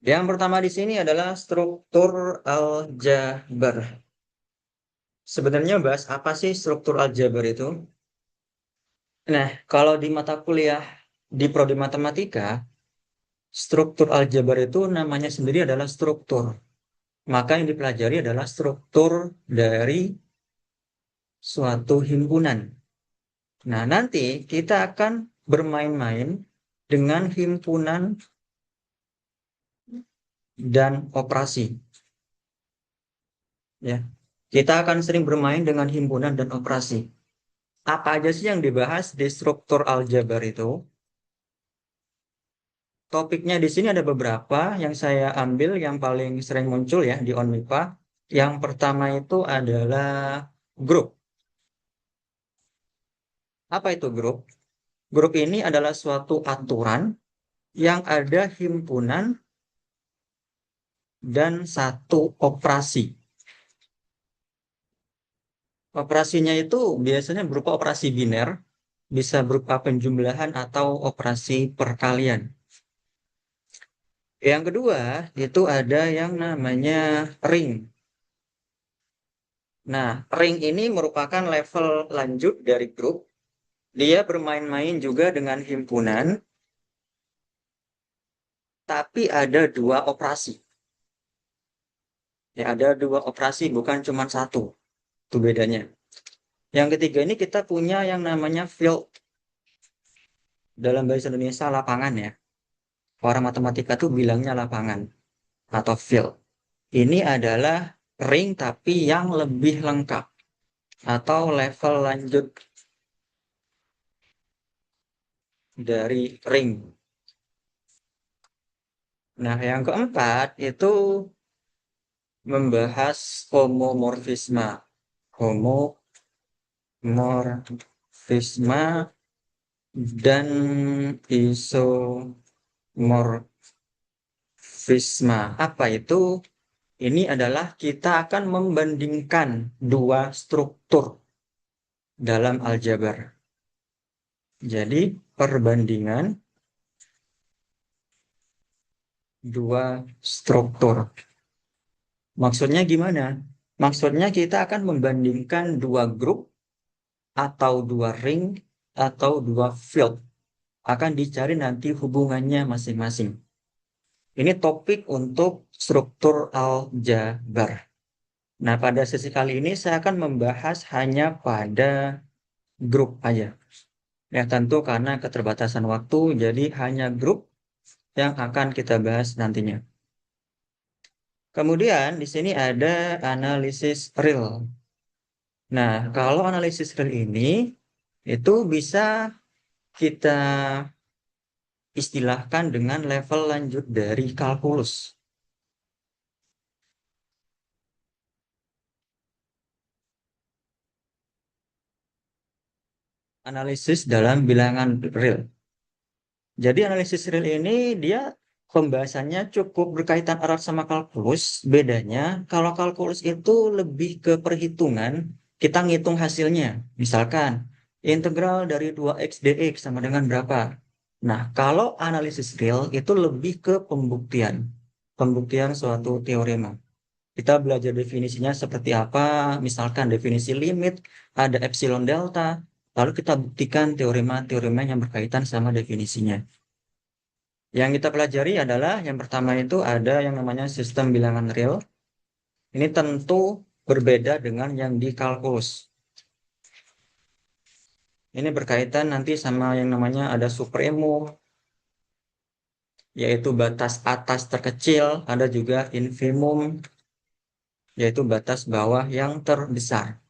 Yang pertama di sini adalah struktur aljabar. Sebenarnya bahas apa sih struktur aljabar itu? Nah, kalau di mata kuliah di prodi matematika, struktur aljabar itu namanya sendiri adalah struktur. Maka yang dipelajari adalah struktur dari suatu himpunan. Nah, nanti kita akan bermain-main dengan himpunan dan operasi. Ya, kita akan sering bermain dengan himpunan dan operasi. Apa aja sih yang dibahas di struktur aljabar itu? Topiknya di sini ada beberapa yang saya ambil yang paling sering muncul ya di Onmipa. Yang pertama itu adalah grup. Apa itu grup? Grup ini adalah suatu aturan yang ada himpunan dan satu operasi. Operasinya itu biasanya berupa operasi biner, bisa berupa penjumlahan atau operasi perkalian. Yang kedua, itu ada yang namanya ring. Nah, ring ini merupakan level lanjut dari grup. Dia bermain-main juga dengan himpunan, tapi ada dua operasi. Ya, ada dua operasi, bukan cuma satu. Itu bedanya. Yang ketiga ini kita punya yang namanya field. Dalam bahasa Indonesia lapangan ya. Orang matematika tuh bilangnya lapangan atau field. Ini adalah ring tapi yang lebih lengkap atau level lanjut dari ring. Nah, yang keempat itu membahas homomorfisme. Homomorfisme dan isomorfisme. Apa itu? Ini adalah kita akan membandingkan dua struktur dalam aljabar. Jadi, perbandingan dua struktur. Maksudnya gimana? Maksudnya kita akan membandingkan dua grup atau dua ring atau dua field. Akan dicari nanti hubungannya masing-masing. Ini topik untuk struktur aljabar. Nah, pada sesi kali ini saya akan membahas hanya pada grup aja. Ya, tentu karena keterbatasan waktu, jadi hanya grup yang akan kita bahas nantinya. Kemudian di sini ada analisis real. Nah, kalau analisis real ini itu bisa kita istilahkan dengan level lanjut dari kalkulus. Analisis dalam bilangan real. Jadi analisis real ini dia pembahasannya cukup berkaitan erat sama kalkulus. Bedanya kalau kalkulus itu lebih ke perhitungan, kita ngitung hasilnya. Misalkan integral dari 2x dx sama dengan berapa. Nah, kalau analisis real itu lebih ke pembuktian. Pembuktian suatu teorema. Kita belajar definisinya seperti apa, misalkan definisi limit, ada epsilon delta, lalu kita buktikan teorema-teorema yang berkaitan sama definisinya. Yang kita pelajari adalah yang pertama itu ada yang namanya sistem bilangan real. Ini tentu berbeda dengan yang di kalkulus. Ini berkaitan nanti sama yang namanya ada supremo, yaitu batas atas terkecil, ada juga infimum, yaitu batas bawah yang terbesar.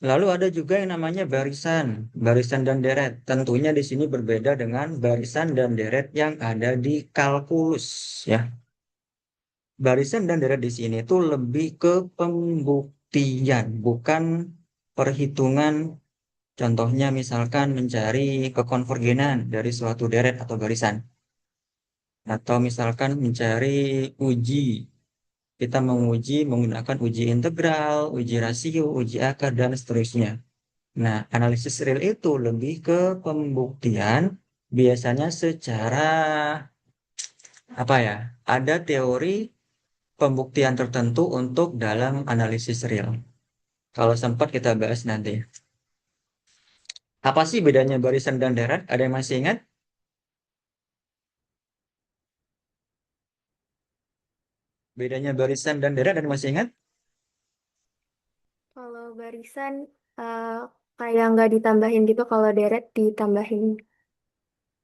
Lalu ada juga yang namanya barisan, barisan dan deret. Tentunya di sini berbeda dengan barisan dan deret yang ada di kalkulus, ya. Barisan dan deret di sini itu lebih ke pembuktian, bukan perhitungan. Contohnya misalkan mencari kekonvergenan dari suatu deret atau barisan. Atau misalkan mencari uji. Kita menguji menggunakan uji integral, uji rasio, uji akar, dan seterusnya. Nah, analisis real itu lebih ke pembuktian, biasanya secara apa ya? Ada teori pembuktian tertentu untuk dalam analisis real. Kalau sempat kita bahas nanti. Apa sih bedanya barisan dan deret? Ada yang masih ingat? Bedanya barisan dan deret, ada yang masih ingat? Kalau barisan eh, kayak nggak ditambahin gitu, kalau deret ditambahin.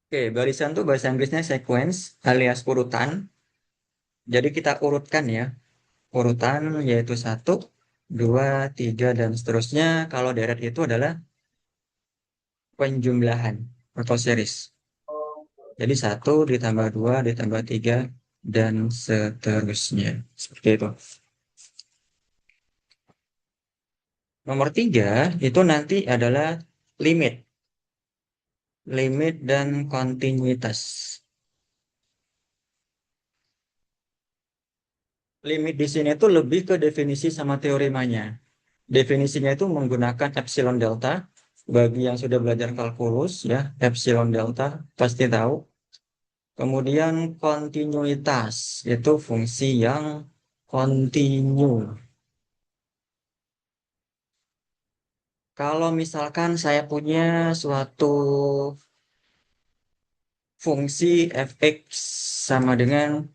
Oke, barisan tuh bahasa Inggrisnya sequence alias urutan. Jadi kita urutkan ya. Urutan yaitu satu, dua, tiga, dan seterusnya. Kalau deret itu adalah penjumlahan atau series. Jadi satu ditambah dua ditambah tiga dan seterusnya. Seperti itu. Nomor tiga itu nanti adalah limit. Limit dan kontinuitas. Limit di sini itu lebih ke definisi sama teoremanya. Definisinya itu menggunakan epsilon delta. Bagi yang sudah belajar kalkulus ya, epsilon delta pasti tahu. Kemudian kontinuitas itu fungsi yang kontinu. Kalau misalkan saya punya suatu fungsi fx sama dengan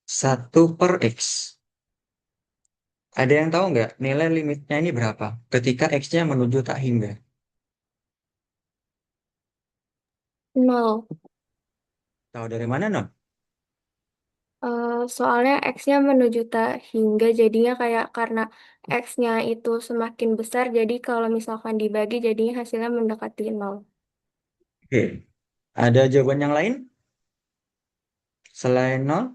satu per x. Ada yang tahu nggak nilai limitnya ini berapa? Ketika x-nya menuju tak hingga. Nol. Tahu dari mana, no? Soalnya X-nya menuju tak hingga jadinya kayak karena X-nya itu semakin besar, jadi kalau misalkan dibagi jadinya hasilnya mendekati nol. Oke. Ada jawaban yang lain selain nol?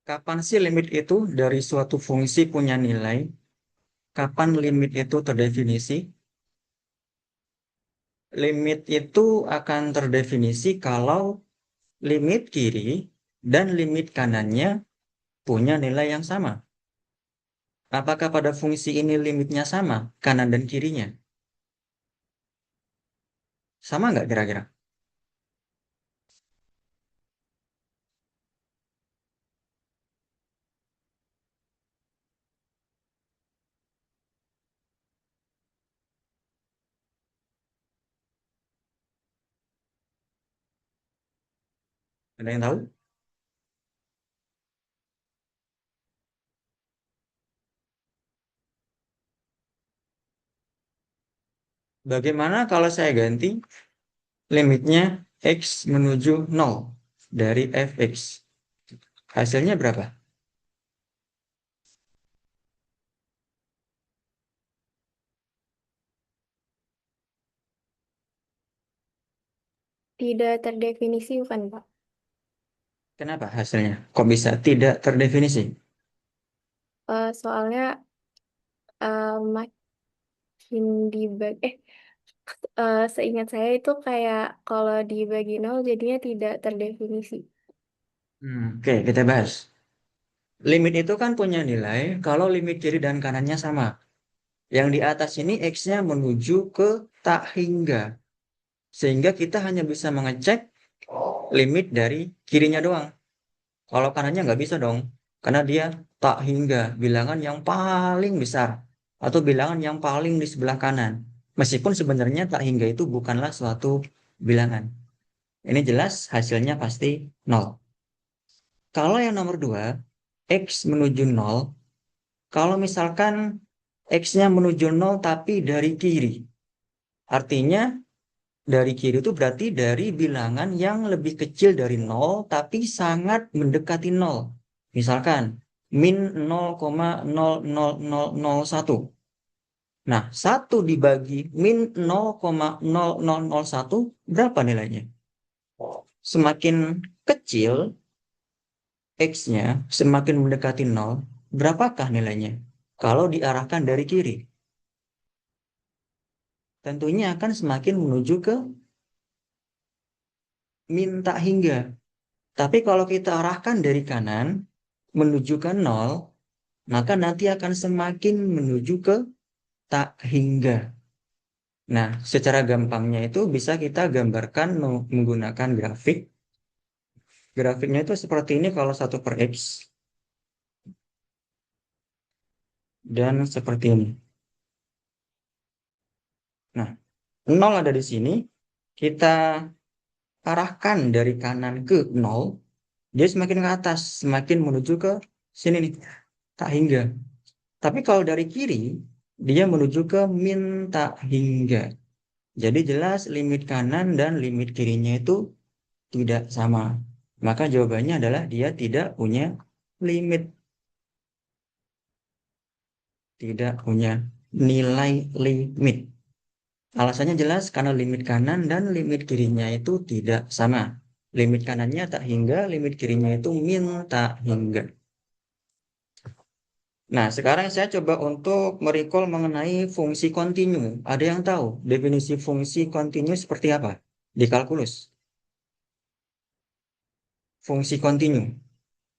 Kapan sih limit itu dari suatu fungsi punya nilai? Kapan limit itu terdefinisi? Limit itu akan terdefinisi kalau limit kiri dan limit kanannya punya nilai yang sama. Apakah pada fungsi ini limitnya sama, kanan dan kirinya? Sama nggak kira-kira? Ada yang tahu? Bagaimana kalau saya ganti limitnya x menuju 0 dari fx? Hasilnya berapa? Tidak terdefinisi bukan, Pak? Kenapa hasilnya? Kok bisa tidak terdefinisi? Soalnya makin dibagi, seingat saya itu kayak kalau dibagi nol jadinya tidak terdefinisi. Oke, kita bahas. Limit itu kan punya nilai kalau limit kiri dan kanannya sama. Yang di atas ini x-nya menuju ke tak hingga. Sehingga kita hanya bisa mengecek limit dari kirinya doang. Kalau kanannya nggak bisa dong. Karena dia tak hingga, bilangan yang paling besar. Atau bilangan yang paling di sebelah kanan. Meskipun sebenarnya tak hingga itu bukanlah suatu bilangan. Ini jelas hasilnya pasti nol. Kalau yang nomor dua, x menuju nol. Kalau misalkan x-nya menuju nol tapi dari kiri. Artinya dari kiri itu berarti dari bilangan yang lebih kecil dari nol tapi sangat mendekati nol. Misalkan min 0,00001. Nah, satu dibagi min 0,0001 berapa nilainya? Semakin kecil x-nya, semakin mendekati nol, berapakah nilainya? Kalau diarahkan dari kiri, tentunya akan semakin menuju ke minta hingga. Tapi kalau kita arahkan dari kanan menuju ke nol, maka nanti akan semakin menuju ke tak hingga. Nah, secara gampangnya itu bisa kita gambarkan menggunakan grafik. Grafiknya itu seperti ini kalau 1/x dan seperti ini. Nah, 0 ada di sini. Kita arahkan dari kanan ke 0, dia semakin ke atas, semakin menuju ke sini nih, tak hingga. Tapi kalau dari kiri, dia menuju ke min tak hingga. Jadi jelas limit kanan dan limit kirinya itu tidak sama. Maka jawabannya adalah dia tidak punya limit, tidak punya nilai limit. Alasannya jelas karena limit kanan dan limit kirinya itu tidak sama. Limit kanannya tak hingga, limit kirinya itu min tak hingga. Nah, sekarang saya coba untuk merecall mengenai fungsi kontinu. Ada yang tahu definisi fungsi kontinu seperti apa di kalkulus? Fungsi kontinu.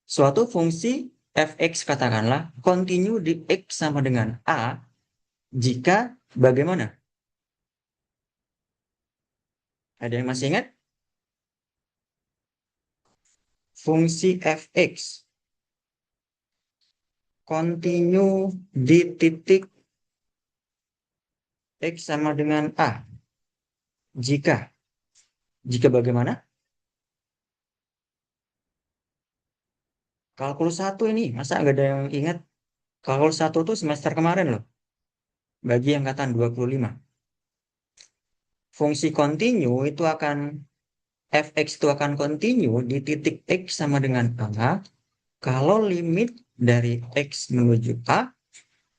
Suatu fungsi fx katakanlah kontinu di x sama dengan a jika bagaimana? Ada yang masih ingat? Fungsi fx kontinu di titik x sama dengan a jika bagaimana? Kalkulus 1 ini, masa nggak ada yang ingat? Kalkulus 1 tuh semester kemarin loh, bagi angkatan 25. Fungsi kontinu itu akan, fx itu akan kontinu di titik x sama dengan a, kalau limit dari x menuju a,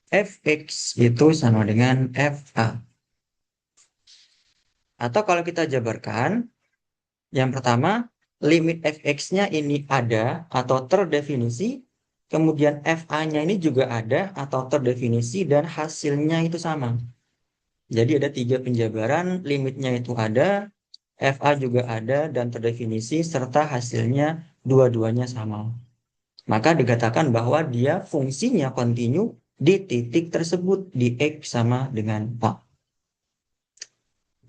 fx itu sama dengan fa. Atau kalau kita jabarkan, yang pertama, limit fx-nya ini ada atau terdefinisi, kemudian fa-nya ini juga ada atau terdefinisi, dan hasilnya itu sama. Jadi ada 3 penjabaran, limitnya itu ada, fa juga ada dan terdefinisi, serta hasilnya dua-duanya sama. Maka dikatakan bahwa dia fungsinya kontinu di titik tersebut, di x sama dengan a.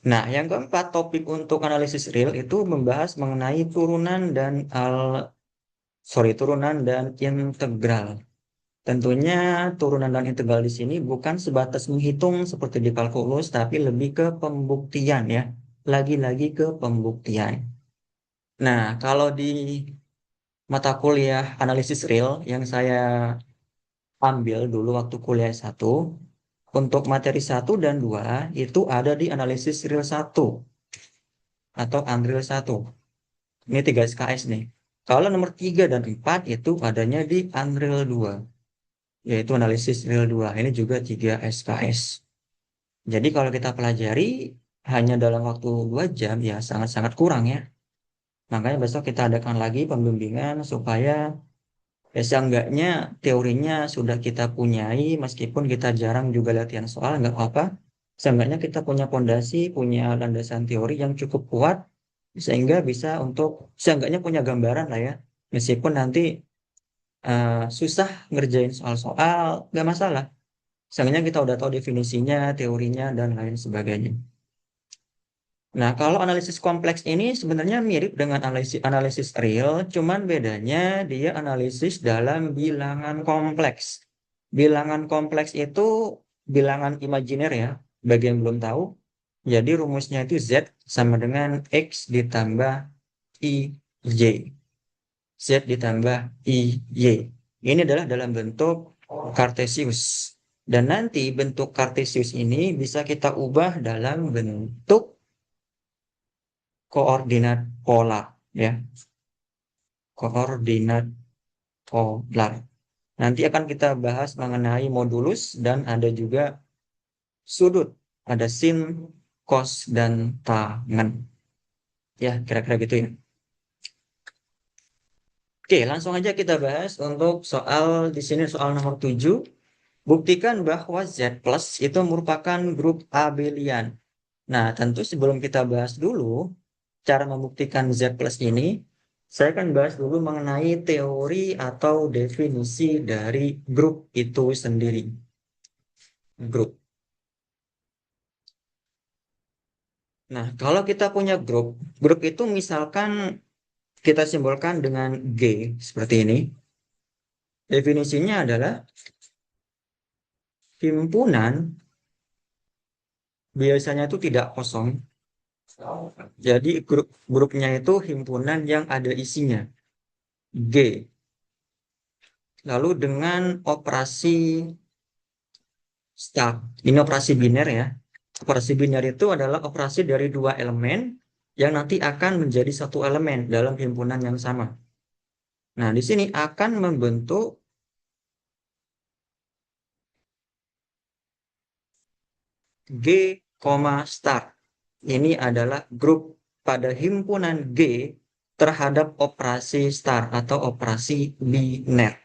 Nah, yang keempat, topik untuk analisis real itu membahas mengenai turunan dan integral. Tentunya turunan dan integral di sini bukan sebatas menghitung seperti di kalkulus, tapi lebih ke pembuktian ya. Lagi-lagi ke pembuktian. Nah, kalau di mata kuliah analisis real yang saya ambil dulu waktu kuliah 1, untuk materi 1 dan 2 itu ada di analisis real 1 atau Unreal 1. Ini 3 SKS nih. Kalau nomor 3 dan 4 itu adanya di Unreal 2, yaitu analisis real 2. Ini juga 3 SKS. Jadi kalau kita pelajari hanya dalam waktu 2 jam ya sangat-sangat kurang ya. Makanya besok kita adakan lagi pembimbingan supaya ya seenggaknya teorinya sudah kita punyai, meskipun kita jarang juga latihan soal, nggak apa-apa. Seenggaknya kita punya fondasi, punya landasan teori yang cukup kuat, sehingga bisa untuk seenggaknya punya gambaran lah ya. Meskipun nanti susah ngerjain soal-soal, nggak masalah. Seenggaknya kita udah tahu definisinya, teorinya, dan lain sebagainya. Nah, kalau analisis kompleks ini sebenarnya mirip dengan analisis analisis real, cuman bedanya dia analisis dalam bilangan kompleks. Bilangan kompleks itu bilangan imajiner ya, bagi yang belum tahu. Jadi rumusnya itu Z sama dengan X ditambah IY. Z ditambah IY. Ini adalah dalam bentuk Kartesius. Dan nanti bentuk Kartesius ini bisa kita ubah dalam bentuk koordinat pola ya, koordinat polar. Nanti akan kita bahas mengenai modulus dan ada juga sudut, ada sin, cos, dan tangen. Ya, kira-kira gitu ya. Oke, langsung aja kita bahas untuk soal di sini, soal nomor 7. Buktikan bahwa Z plus itu merupakan grup abelian. Nah, tentu sebelum kita bahas dulu cara membuktikan Z plus ini, saya akan bahas dulu mengenai teori atau definisi dari grup itu sendiri. Grup. Nah, kalau kita punya grup, grup itu misalkan kita simbolkan dengan G seperti ini. Definisinya adalah himpunan biasanya itu tidak kosong. Jadi grupnya itu himpunan yang ada isinya G. Lalu dengan operasi start. Ini operasi biner ya. Operasi biner itu adalah operasi dari dua elemen yang nanti akan menjadi satu elemen dalam himpunan yang sama. Nah, di sini akan membentuk G, start. Ini adalah grup pada himpunan G terhadap operasi start atau operasi biner.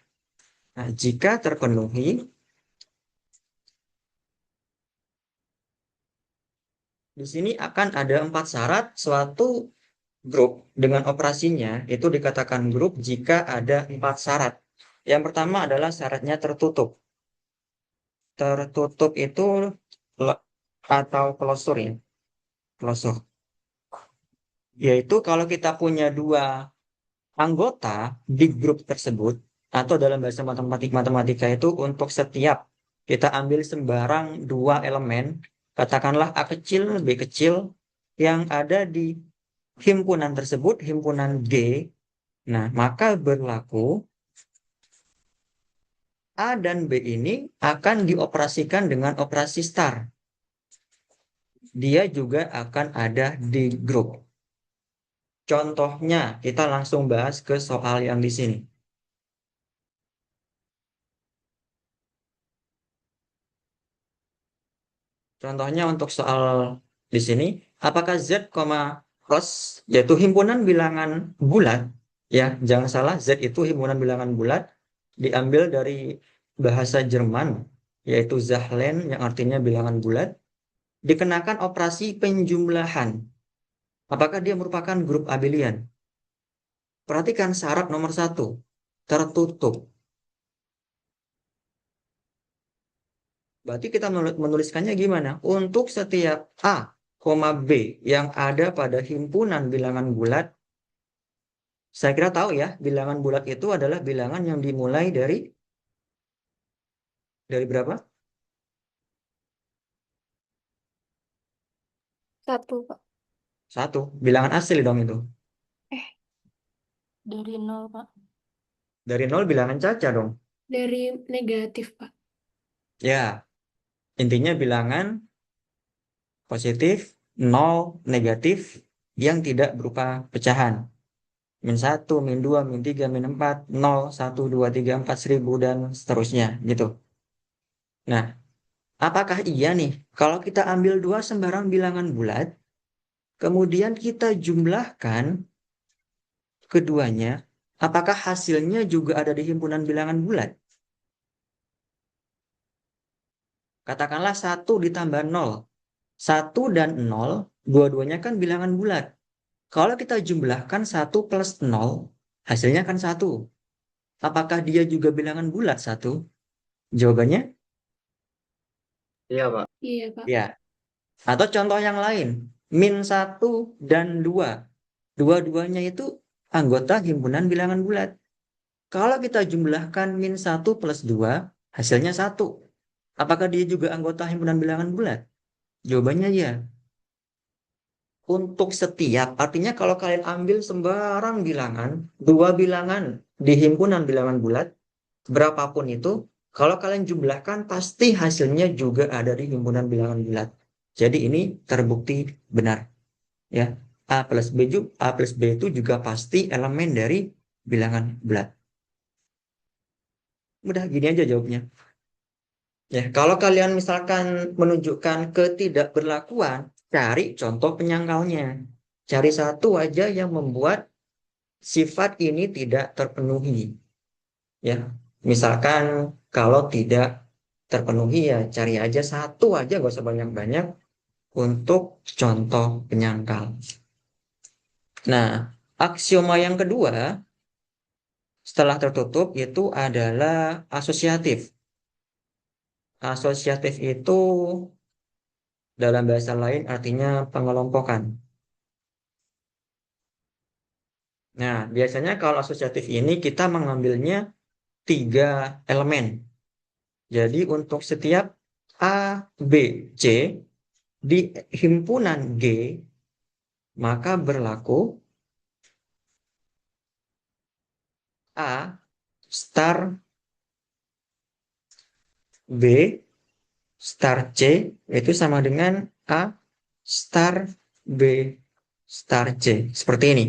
Nah, jika terpenuhi, di sini akan ada 4 syarat suatu grup dengan operasinya itu dikatakan grup jika ada 4 syarat. Yang pertama adalah syaratnya tertutup. Tertutup itu atau closure ya, closure. Yaitu kalau kita punya dua anggota di grup tersebut atau dalam bahasa matematika itu untuk setiap kita ambil sembarang dua elemen, katakanlah A kecil, B kecil yang ada di himpunan tersebut, himpunan G. Nah, maka berlaku A dan B ini akan dioperasikan dengan operasi star. Dia juga akan ada di grup. Contohnya, kita langsung bahas ke soal yang di sini. Contohnya untuk soal di sini, apakah Z, cos, yaitu himpunan bilangan bulat, ya, jangan salah, Z itu himpunan bilangan bulat, diambil dari bahasa Jerman, yaitu Zahlen, yang artinya bilangan bulat, dikenakan operasi penjumlahan. Apakah dia merupakan grup abelian? Perhatikan syarat nomor satu, tertutup. Berarti kita menuliskannya gimana? Untuk setiap A, B yang ada pada himpunan bilangan bulat, saya kira tahu ya, bilangan bulat itu adalah bilangan yang dimulai dari berapa? Satu, Pak. Satu. Bilangan asli dong itu. Eh, dari nol, Pak. Dari nol bilangan caca dong. Dari negatif, Pak. Ya, intinya bilangan positif, nol, negatif yang tidak berupa pecahan. Min satu, min dua, min tiga, min empat, nol, satu, dua, tiga, empat, 1000, dan seterusnya gitu. Nah, apakah iya nih, kalau kita ambil dua sembarang bilangan bulat, kemudian kita jumlahkan keduanya, apakah hasilnya juga ada di himpunan bilangan bulat? Katakanlah 1 ditambah 0. 1 dan 0, dua-duanya kan bilangan bulat. Kalau kita jumlahkan 1 plus 0, hasilnya kan 1. Apakah dia juga bilangan bulat 1? Jawabannya? Iya, Pak. Iya, Pak. Ya. Atau contoh yang lain, min 1 dan 2. Dua-duanya itu anggota himpunan bilangan bulat. Kalau kita jumlahkan min 1 plus 2, hasilnya 1. Apakah dia juga anggota himpunan bilangan bulat? Jawabannya ya. Untuk setiap, artinya kalau kalian ambil sembarang bilangan, dua bilangan di himpunan bilangan bulat, berapapun itu, kalau kalian jumlahkan pasti hasilnya juga ada di himpunan bilangan bulat. Jadi ini terbukti benar. Ya, A plus B itu juga pasti elemen dari bilangan bulat. Mudah gini aja jawabnya. Ya, kalau kalian misalkan menunjukkan ketidakberlakuan, cari contoh penyangkalnya. Cari satu aja yang membuat sifat ini tidak terpenuhi. Ya, misalkan kalau tidak terpenuhi ya cari aja satu aja, gak usah banyak-banyak untuk contoh penyangkal. Nah, aksioma yang kedua setelah tertutup itu adalah asosiatif. Asosiatif itu Dalam bahasa lain artinya pengelompokan. Nah, biasanya kalau asosiatif ini kita mengambilnya 3 elemen. Jadi untuk setiap A, B, C di himpunan G, maka berlaku A star B star C itu sama dengan A star B star C. Seperti ini.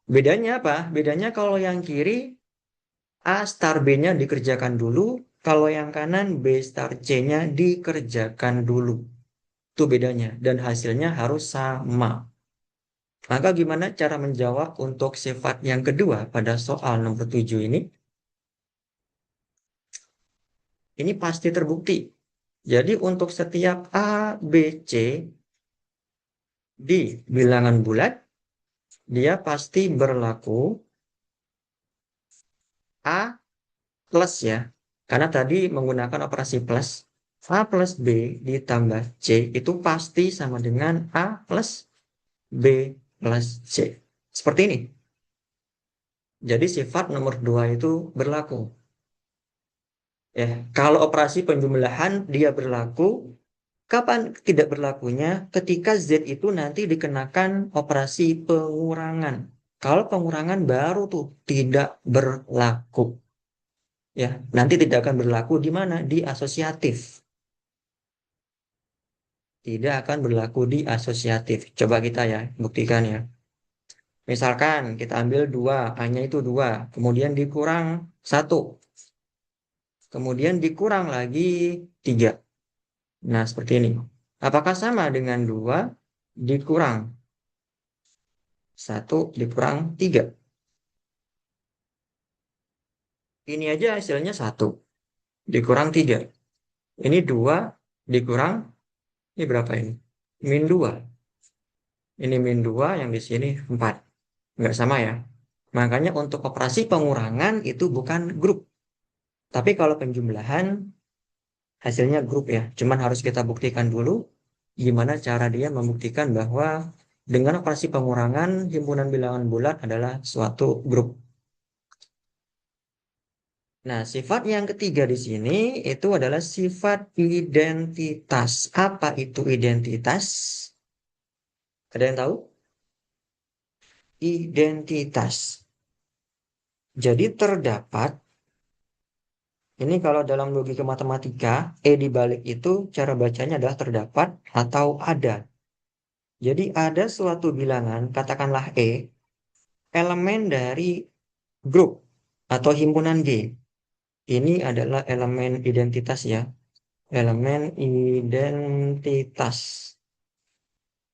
Bedanya apa? Bedanya kalau yang kiri A star B-nya dikerjakan dulu, kalau yang kanan B star C-nya dikerjakan dulu. Itu bedanya. Dan hasilnya harus sama. Maka gimana cara menjawab untuk sifat yang kedua pada soal nomor 7 ini? Ini pasti terbukti. Jadi untuk setiap A, B, C di bilangan bulat, dia pasti berlaku A plus ya. Karena tadi menggunakan operasi plus. A plus B ditambah C itu pasti sama dengan A plus B plus C. Seperti ini. Jadi sifat nomor 2 itu berlaku. Ya, kalau operasi penjumlahan dia berlaku, kapan tidak berlakunya? Ketika Z itu nanti dikenakan operasi pengurangan. Kalau pengurangan baru tuh tidak berlaku. Ya, nanti tidak akan berlaku di mana? Di asosiatif. Tidak akan berlaku di asosiatif. Coba kita ya, buktikan ya. Misalkan kita ambil 2, A-nya itu 2, kemudian dikurang 1, kemudian dikurang lagi 3. Nah, seperti ini. Apakah sama dengan 2 dikurang 1 dikurang 3? Ini aja hasilnya 1 dikurang 3. Ini 2 dikurang, ini berapa ini? Min 2. Ini min 2, yang di sini 4. Nggak sama ya. Makanya untuk operasi pengurangan itu bukan grup. Tapi kalau penjumlahan hasilnya grup ya. Cuman harus kita buktikan dulu gimana cara dia membuktikan bahwa dengan operasi pengurangan himpunan bilangan bulat adalah suatu grup. Nah, sifat yang ketiga di sini itu adalah sifat identitas. Apa itu identitas? Ada yang tahu? Identitas. Jadi terdapat, ini kalau dalam logika matematika, dibalik itu cara bacanya adalah terdapat atau ada. Jadi ada suatu bilangan, katakanlah elemen dari grup atau himpunan G. Ini adalah elemen identitas ya. Elemen identitas.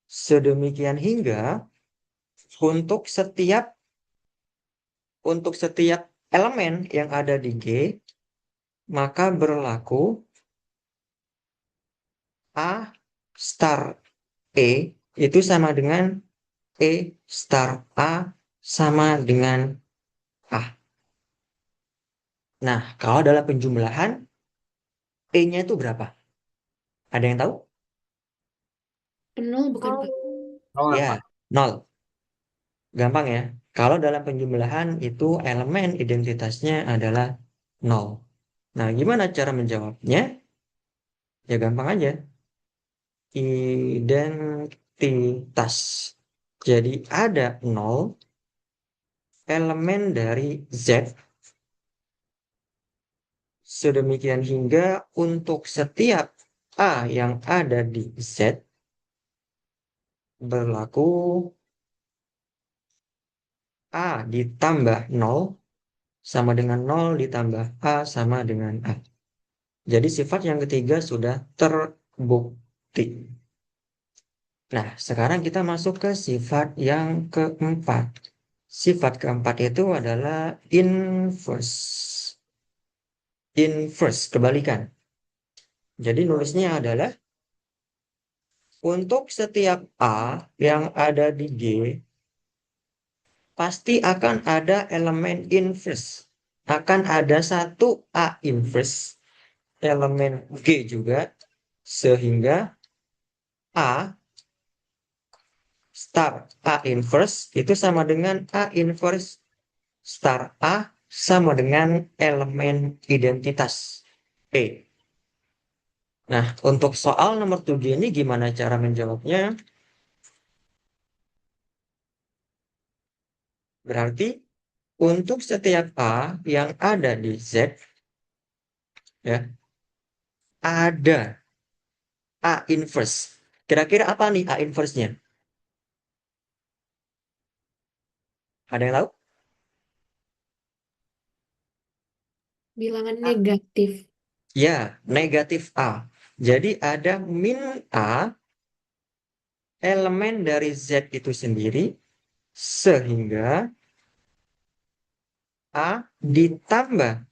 Sedemikian hingga untuk setiap elemen yang ada di G, maka berlaku A star E itu sama dengan E star A sama dengan A. Nah, kalau dalam penjumlahan, E-nya itu berapa? Ada yang tahu? Nol bukan, Pak? Nol, Ya, Pak. 0. Gampang ya. Kalau dalam penjumlahan itu elemen identitasnya adalah 0. Nah, gimana cara menjawabnya? Ya gampang aja. Identitas. Jadi ada 0 elemen dari Z sedemikian hingga untuk setiap A yang ada di Z berlaku A ditambah 0 sama dengan 0 ditambah A sama dengan A. Jadi sifat yang ketiga sudah terbukti. Nah, sekarang kita masuk ke sifat yang keempat. Sifat keempat itu adalah inverse. Inverse, kebalikan. Jadi nulisnya adalah untuk setiap A yang ada di G, pasti akan ada elemen inverse. Akan ada satu A inverse, elemen G juga, sehingga A star A inverse itu sama dengan A inverse star A sama dengan elemen identitas E. Nah, untuk soal nomor 7 ini gimana cara menjawabnya? Berarti untuk setiap A yang ada di Z, ya, ada A inverse. Kira-kira apa nih A inverse-nya? Ada yang tahu? Bilangan A. negatif. Ya, negatif A. Jadi ada min A elemen dari Z itu sendiri, sehingga A ditambah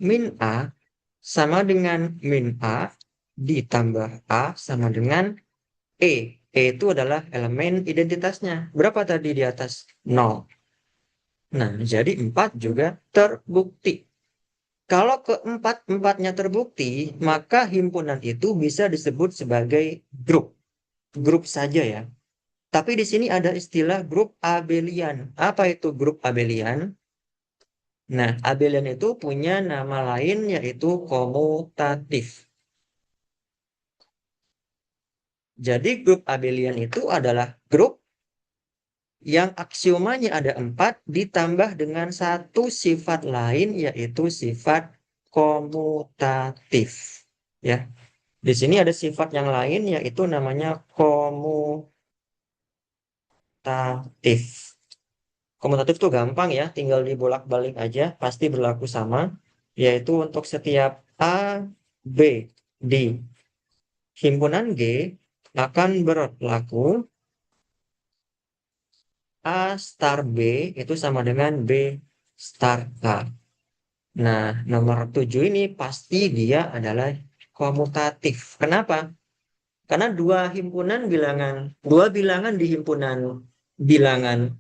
min A sama dengan min A ditambah A sama dengan E. E itu adalah elemen identitasnya. Berapa tadi di atas? 0. Nah, jadi 4 juga terbukti. Kalau keempat-empatnya terbukti, maka himpunan itu bisa disebut sebagai grup. Grup saja ya. Tapi di sini ada istilah grup abelian. Apa itu grup abelian? Nah, abelian itu punya nama lain yaitu komutatif. Jadi grup abelian itu adalah grup yang aksiomanya ada 4 ditambah dengan satu sifat lain yaitu sifat komutatif. Ya, di sini ada sifat yang lain yaitu namanya komutatif. Komutatif tuh gampang ya, tinggal dibolak-balik aja, pasti berlaku sama, yaitu untuk setiap A, B di himpunan G akan berlaku A star B itu sama dengan B star A. Nah, nomor 7 ini pasti dia adalah komutatif. Kenapa? Karena dua bilangan di himpunan bilangan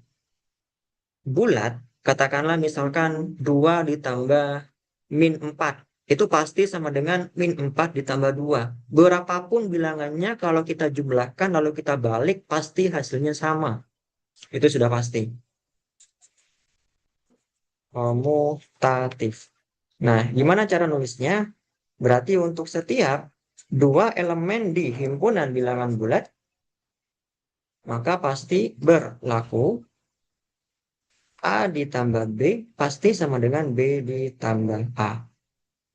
bulat, katakanlah misalkan 2 ditambah min 4, itu pasti sama dengan min 4 ditambah 2. Berapapun bilangannya, kalau kita jumlahkan lalu kita balik, pasti hasilnya sama. Itu sudah pasti. Komutatif. Nah, gimana cara nulisnya? Berarti untuk setiap dua elemen di himpunan bilangan bulat, maka pasti berlaku A ditambah B pasti sama dengan B ditambah A.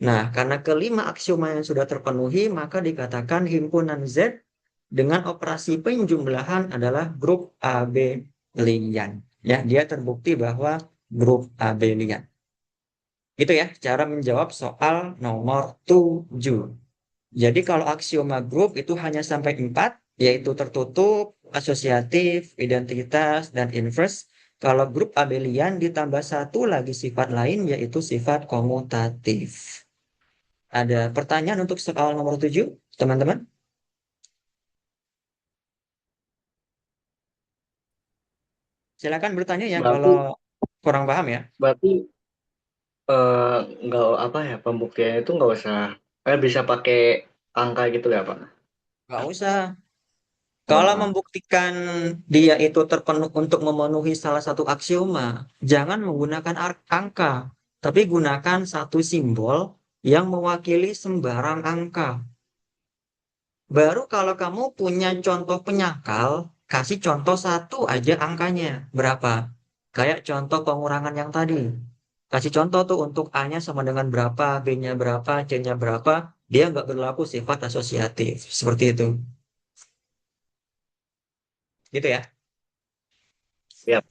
Nah, karena kelima aksioma yang sudah terpenuhi, maka dikatakan himpunan Z dengan operasi penjumlahan adalah grup abelian. Ya, dia terbukti bahwa grup abelian. Itu ya, cara menjawab soal nomor 7. Jadi kalau aksioma grup itu hanya sampai 4, yaitu tertutup, asosiatif, identitas, dan inverse. Kalau grup abelian ditambah satu lagi sifat lain, yaitu sifat komutatif. Ada pertanyaan untuk soal nomor 7, teman-teman? Silakan bertanya ya Berarti kalau kurang paham ya. berarti nggak apa ya, pembuktiannya itu nggak usah bisa pakai angka gitu ya Pak? Nggak usah. Kalau Oh, membuktikan dia itu terpenuh untuk memenuhi salah satu aksioma, jangan menggunakan angka, tapi gunakan satu simbol yang mewakili sembarang angka. Baru kalau kamu punya contoh penyangkal, kasih contoh satu aja angkanya. Berapa? Kayak contoh pengurangan yang tadi. Kasih contoh tuh untuk A-nya sama dengan berapa, B-nya berapa, C-nya berapa. Dia nggak berlaku sifat asosiatif. Seperti itu. Gitu ya. siap.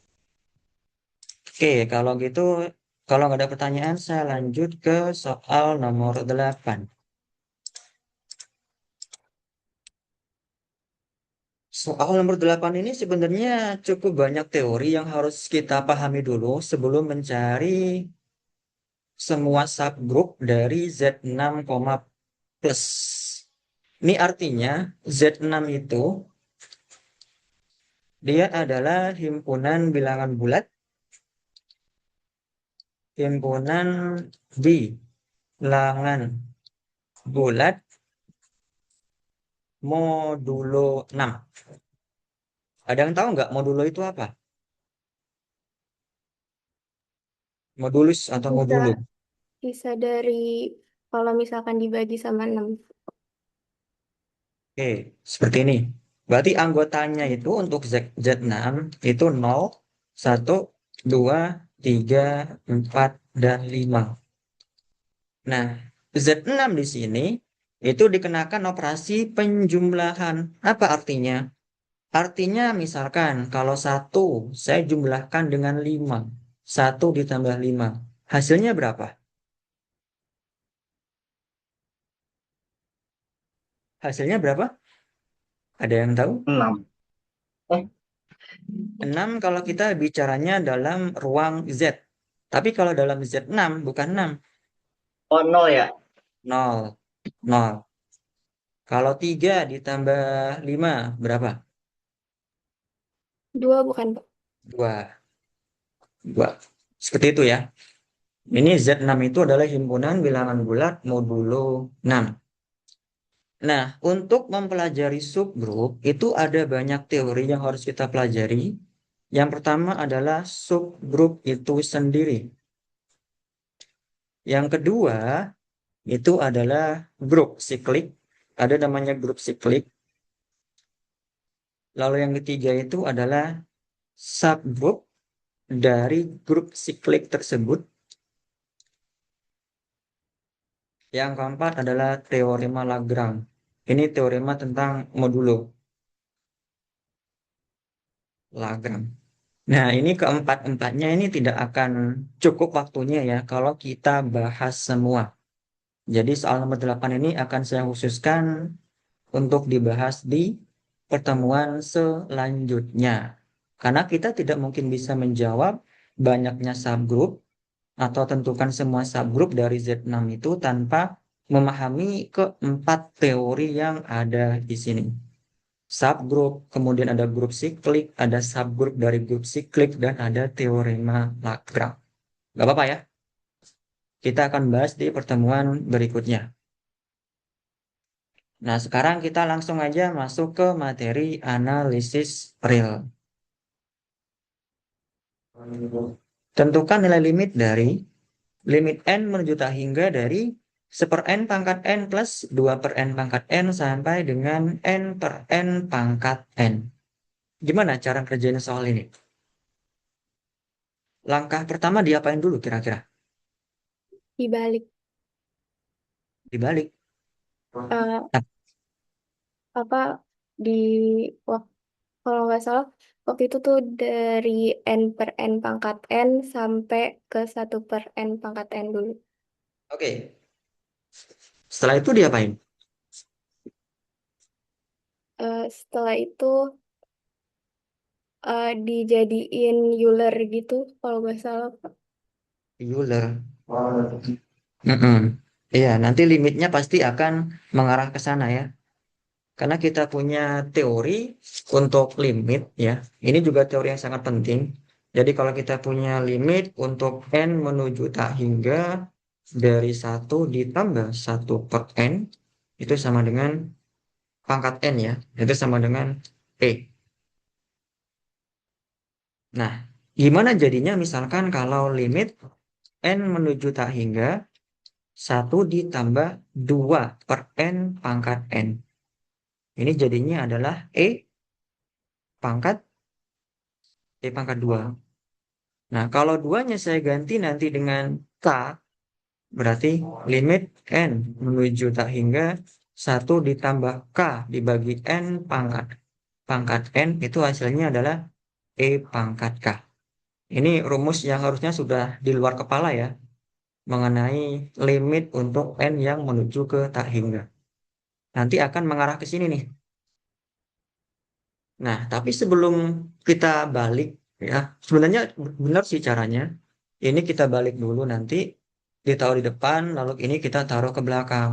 Oke, kalau gitu, kalau nggak ada pertanyaan, saya lanjut ke soal nomor 8. Soal nomor 8 ini sebenarnya cukup banyak teori yang harus kita pahami dulu sebelum mencari semua subgroup dari Z6, plus. Ini artinya Z6 itu dia adalah himpunan bilangan bulat, himpunan bilangan bulat modulo 6. Ada yang tahu nggak modulo itu apa? Modulus atau Bisa, modulo? bisa dari kalau misalkan dibagi sama 6. Oke, seperti ini. Berarti anggotanya itu untuk Z6 itu 0, 1, 2, 3, 4, dan 5. Nah, Z6 di sini itu dikenakan operasi penjumlahan. Apa artinya? Artinya misalkan kalau 1 saya jumlahkan dengan 5. 1 ditambah 5. Hasilnya berapa? Hasilnya berapa? Ada yang tahu? 6. Eh, 6 kalau kita bicaranya dalam ruang Z. Tapi kalau dalam Z6 bukan 6. oh 0 ya? 0. 0. Kalau 3 ditambah 5 berapa? 2 bukan, Pak? 2. 2. Seperti itu ya. Ini Z6 itu adalah himpunan bilangan bulat modulo 6. Nah, untuk mempelajari subgrup itu ada banyak teori yang harus kita pelajari. Yang pertama adalah subgrup itu sendiri. Yang kedua itu adalah grup siklik. Ada namanya grup siklik. Lalu yang ketiga itu adalah subgrup dari grup siklik tersebut. Yang keempat adalah teorema Lagrange. Ini teorema tentang modulo Lagrange. Nah, ini keempat-empatnya ini tidak akan cukup waktunya ya kalau kita bahas semua. Jadi soal nomor 8 ini akan saya khususkan untuk dibahas di pertemuan selanjutnya. Karena kita tidak mungkin bisa menjawab banyaknya subgroup atau tentukan semua subgroup dari Z6 itu tanpa memahami keempat teori yang ada di sini. Subgroup, kemudian ada grup siklik, ada subgroup dari grup siklik, dan ada teorema Lagrange. Gak apa-apa ya? Kita akan bahas di pertemuan berikutnya. Nah, sekarang kita langsung aja masuk ke materi analisis real. Tentukan nilai limit dari limit n menuju tak hingga dari 1 per n pangkat n plus 2 per n pangkat n sampai dengan n per n pangkat n. Gimana cara kerjain soal ini? Langkah pertama diapain dulu kira-kira? Dibalik. Dibalik. Eh, Nah, apa di wak- kalau nggak salah waktu itu tuh dari n per n pangkat n sampai ke 1 per n pangkat n dulu. oke. Setelah itu diapain? Setelah itu dijadiin Euler gitu kalau nggak salah, Pak. Euler. Mm-mm. Iya, nanti limitnya pasti akan mengarah ke sana ya. Karena kita punya teori untuk limit ya. Ini juga teori yang sangat penting. Jadi kalau kita punya limit untuk n menuju tak hingga dari 1 ditambah 1 per n itu sama dengan pangkat n ya. Itu sama dengan e. Nah, gimana jadinya misalkan kalau limit n menuju tak hingga 1 ditambah 2 per n pangkat n. Ini jadinya adalah pangkat E pangkat 2. Nah, kalau duanya saya ganti nanti dengan K, berarti limit N menuju tak hingga 1 ditambah K dibagi N pangkat N itu hasilnya adalah E pangkat K. Ini rumus yang harusnya sudah di luar kepala ya, mengenai limit untuk N yang menuju ke tak hingga. Nanti akan mengarah ke sini nih. Nah, tapi sebelum kita balik ya, sebenarnya benar sih caranya. Ini kita balik dulu nanti ditaruh di depan, lalu ini kita taruh ke belakang.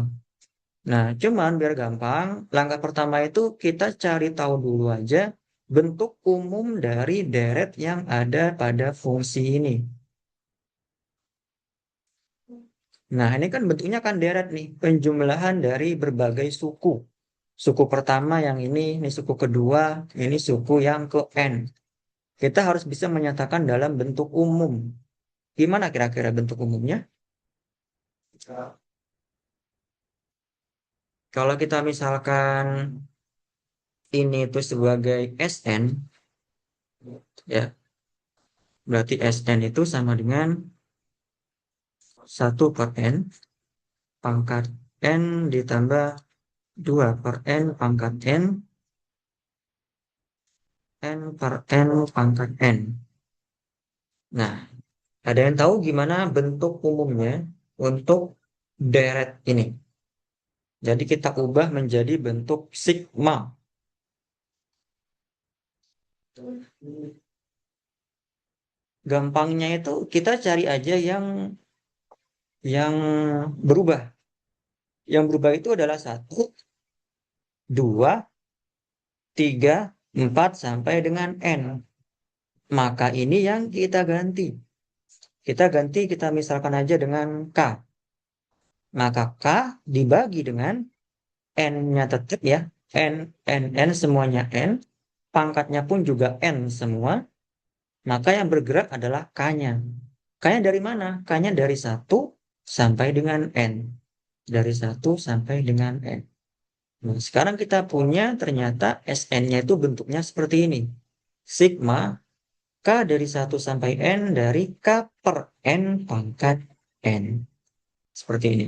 Nah, cuman biar gampang, langkah pertama itu kita cari tahu dulu aja bentuk umum dari deret yang ada pada fungsi ini. Nah, ini kan bentuknya kan deret nih, penjumlahan dari berbagai suku. Suku pertama yang ini suku kedua, ini suku yang ke N. Kita harus bisa menyatakan dalam bentuk umum. Gimana kira-kira bentuk umumnya? Kalau kita misalkan ini itu sebagai SN, ya, berarti SN itu sama dengan 1 per N pangkat N ditambah 2 per N pangkat N, N per N pangkat N. Nah, ada yang tahu gimana bentuk umumnya untuk deret ini? Jadi kita ubah menjadi bentuk sigma. Gampangnya itu kita cari aja yang berubah. Yang berubah itu adalah 1, 2, 3, 4 sampai dengan N. Maka ini yang kita ganti. Kita misalkan aja dengan K. Maka K dibagi dengan N-nya tetap ya. N semuanya N. Pangkatnya pun juga N semua. Maka yang bergerak adalah K-nya. K-nya dari mana? K-nya dari 1 sampai dengan N. Dari 1 sampai dengan N. Nah, sekarang kita punya ternyata SN-nya itu bentuknya seperti ini. Sigma K dari 1 sampai N dari K per N pangkat N. Seperti ini.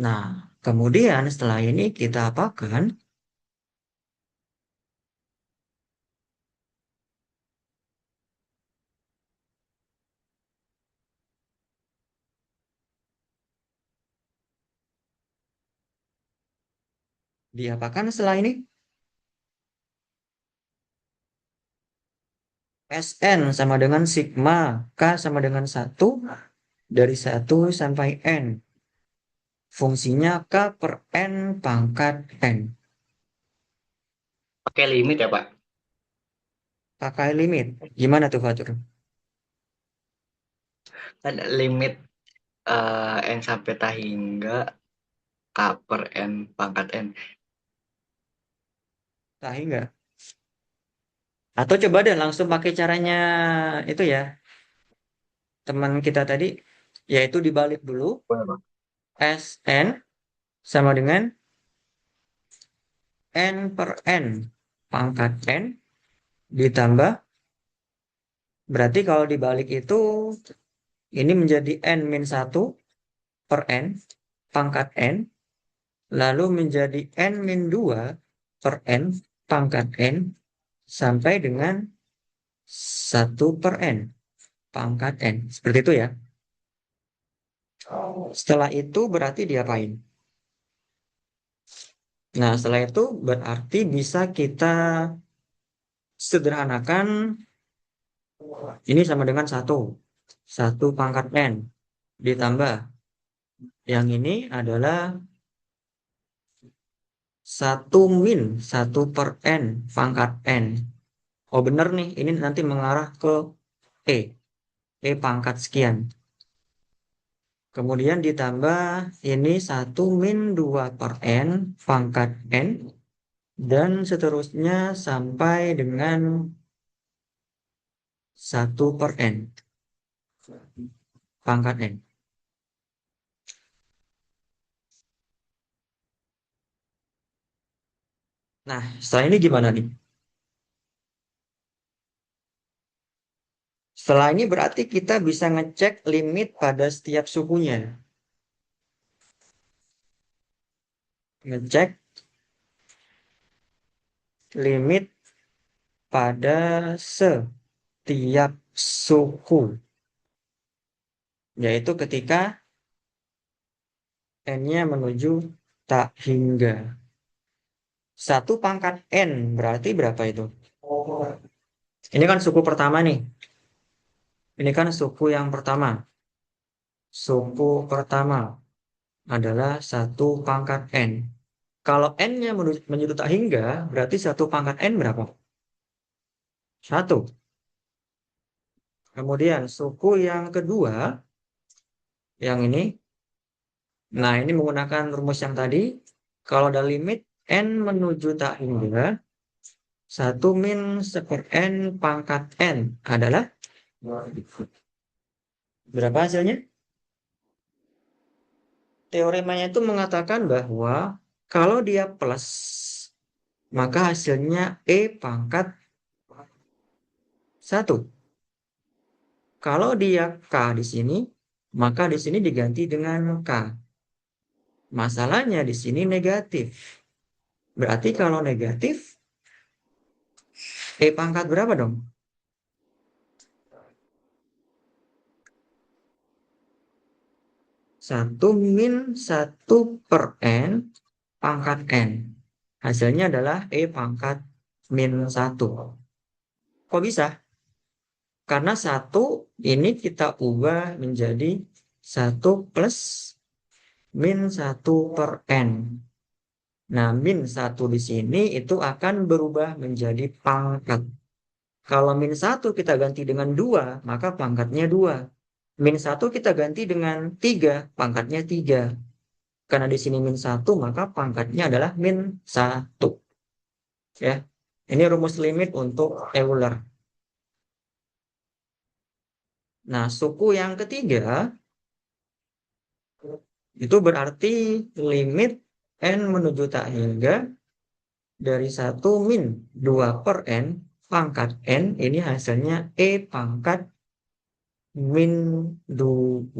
Nah, kemudian setelah ini kita apakan? Diapakan setelah ini? Sn sama dengan sigma, K sama dengan 1, dari 1 sampai N. Fungsinya K per N pangkat N. Pakai limit ya, Pak? Pakai limit. Gimana tuh, Fatur? Ada limit N sampai tak hingga K per N pangkat N. Tahu nggak? Atau coba deh langsung pakai caranya itu ya, teman kita tadi, yaitu dibalik dulu. Boleh, Pak? Sn sama dengan N per N pangkat N ditambah, berarti kalau dibalik itu ini menjadi N min 1 per N pangkat N, lalu menjadi N min 2 per N pangkat N sampai dengan 1 per N pangkat N. Seperti itu ya. Setelah itu berarti diapain? Nah, setelah itu berarti bisa kita sederhanakan ini sama dengan 1. 1 pangkat N ditambah yang ini adalah 1 min 1 per N pangkat N. Oh bener nih, ini nanti mengarah ke E. E pangkat sekian. Kemudian ditambah ini 1 min 2 per N pangkat N. Dan seterusnya sampai dengan 1 per N pangkat N. Nah, setelah ini gimana nih? Setelah ini berarti kita bisa ngecek limit pada setiap sukunya. Ngecek limit pada setiap suku. Yaitu ketika N-nya menuju tak hingga. 1 pangkat N berarti berapa itu? Ini kan suku pertama nih. Ini kan suku yang pertama. Suku pertama adalah 1 pangkat N. Kalau N-nya menuju tak hingga, berarti 1 pangkat N berapa? 1. Kemudian suku yang kedua, yang ini. Nah, ini menggunakan rumus yang tadi. Kalau ada limit n menuju tak hingga 1 min 1/n pangkat n adalah berapa hasilnya? Teoremanya itu mengatakan bahwa kalau dia plus, maka hasilnya E pangkat 1. Kalau dia K di sini, maka di sini diganti dengan K. Masalahnya di sini negatif. Berarti kalau negatif, E pangkat berapa dong? 1 min 1 per N pangkat N. Hasilnya adalah E pangkat min 1. Kok bisa? Karena 1 ini kita ubah menjadi 1 plus min 1 per N. Nah, min 1 di sini itu akan berubah menjadi pangkat. Kalau min 1 kita ganti dengan 2, maka pangkatnya 2. Min 1 kita ganti dengan 3, pangkatnya 3. Karena di sini min 1, maka pangkatnya adalah min 1. Ya. Ini rumus limit untuk Euler. Nah, suku yang ketiga itu berarti limit n menuju tak hingga dari 1 min 2 per n pangkat n ini hasilnya E pangkat min 2.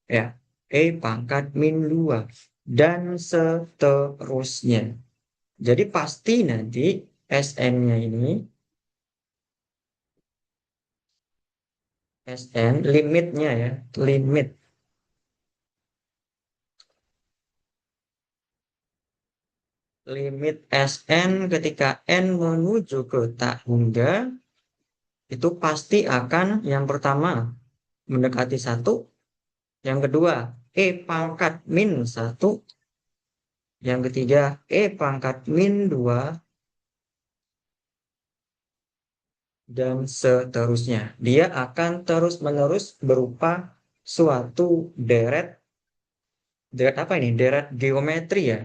Ya, E pangkat min 2. Dan seterusnya. Jadi pasti nanti Sn-nya ini, Sn limitnya ya, limit Sn ketika n menuju ke tak hingga itu pasti akan yang pertama mendekati 1, yang kedua E pangkat min 1, yang ketiga E pangkat min 2, dan seterusnya. Dia akan terus-menerus berupa suatu deret apa ini? Deret geometri ya.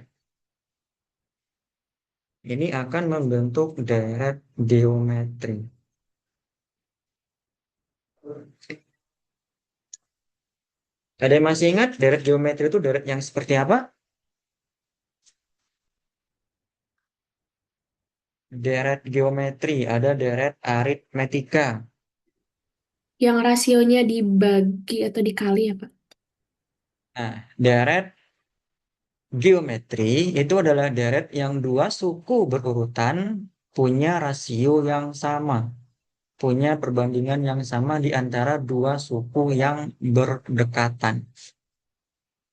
Ini akan membentuk deret geometri. Ada yang masih ingat deret geometri itu deret yang seperti apa? Deret geometri, ada deret aritmetika. Yang rasionya dibagi atau dikali ya, Pak? Nah, deret geometri itu adalah deret yang dua suku berurutan punya rasio yang sama, punya perbandingan yang sama di antara dua suku yang berdekatan.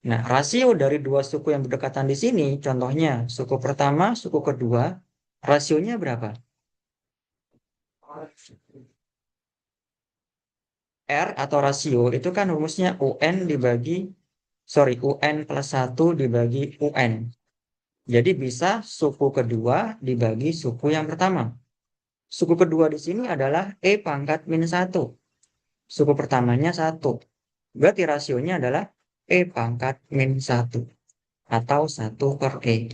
Nah, rasio dari dua suku yang berdekatan di sini, contohnya suku pertama, suku kedua, rasionya berapa? R atau rasio itu kan rumusnya UN plus 1 dibagi UN. Jadi bisa suku kedua dibagi suku yang pertama. Suku kedua di sini adalah E pangkat min 1. Suku pertamanya 1. Berarti rasionya adalah E pangkat min 1. Atau 1 per E.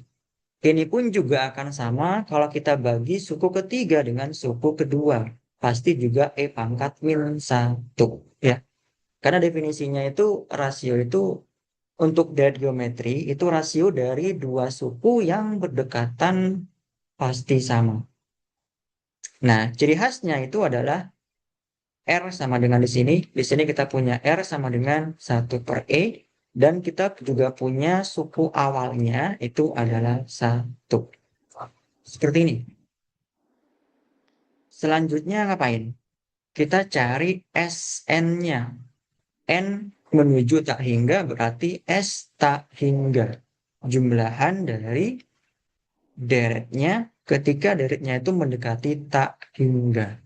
Ini pun juga akan sama kalau kita bagi suku ketiga dengan suku kedua. Pasti juga E pangkat min 1. Ya. Karena definisinya itu rasio itu untuk deret geometri itu rasio dari dua suku yang berdekatan pasti sama. Nah, ciri khasnya itu adalah R sama dengan di sini. Di sini kita punya R sama dengan 1 per E. Dan kita juga punya suku awalnya itu adalah 1. Seperti ini. Selanjutnya ngapain? Kita cari Sn-nya. N menuju tak hingga berarti S tak hingga. Jumlahan dari deretnya ketika deretnya itu mendekati tak hingga.